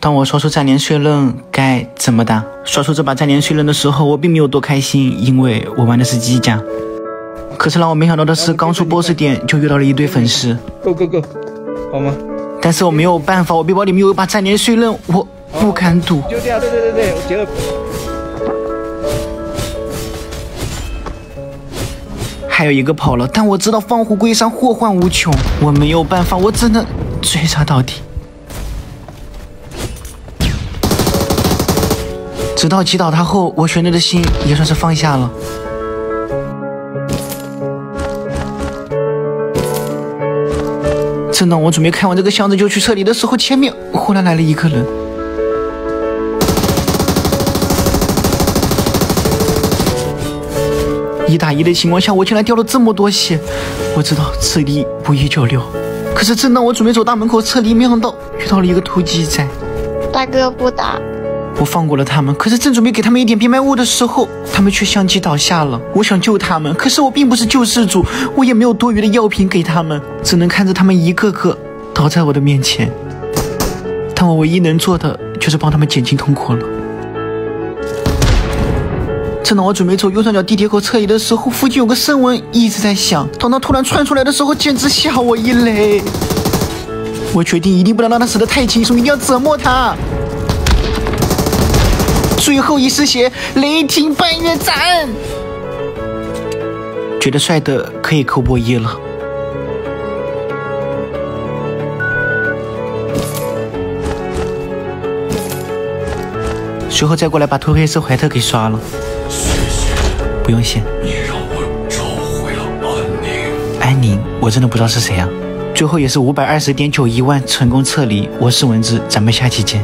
当我刷出3连水刃，该怎么打？刷出这把3连水刃的时候，我并没有多开心，因为我玩的是机甲。可是让我没想到的是，刚出 BOSS 点就遇到了一堆粉丝。Go， 好吗？但是我没有办法，我背包里面有一把3连水刃，我不敢赌。就这样，对，我觉得。还有一个跑了，但我知道放虎归山，祸患无穷，我没有办法，我只能追杀到底。直到击倒他后，我悬着的心也算是放下了。正当我准备开完这个箱子就去撤离的时候，前面忽然来了一个人。1打1的情况下，我竟然掉了这么多血。我知道此地不宜久留，可是正当我准备走大门口撤离，没想到遇到了一个突击仔。大哥不打。我放过了他们，可是正准备给他们一点变卖物的时候，他们却相继倒下了。我想救他们，可是我并不是救世主，我也没有多余的药品给他们，只能看着他们一个个倒在我的面前。但我唯一能做的就是帮他们减轻痛苦了。正当我准备走右上角地铁口撤离的时候，附近有个声纹一直在响。当他突然窜出来的时候，简直吓我一雷。我决定一定不能让他死得太轻松，一定要折磨他。最后一丝血，雷霆半月斩。觉得帅的可以扣波1了。随后再过来把涂黑色怀特给刷了。不用谢。你让我找回了安宁。安宁，我真的不知道是谁啊。最后也是520.91万成功撤离。我是文字，咱们下期见。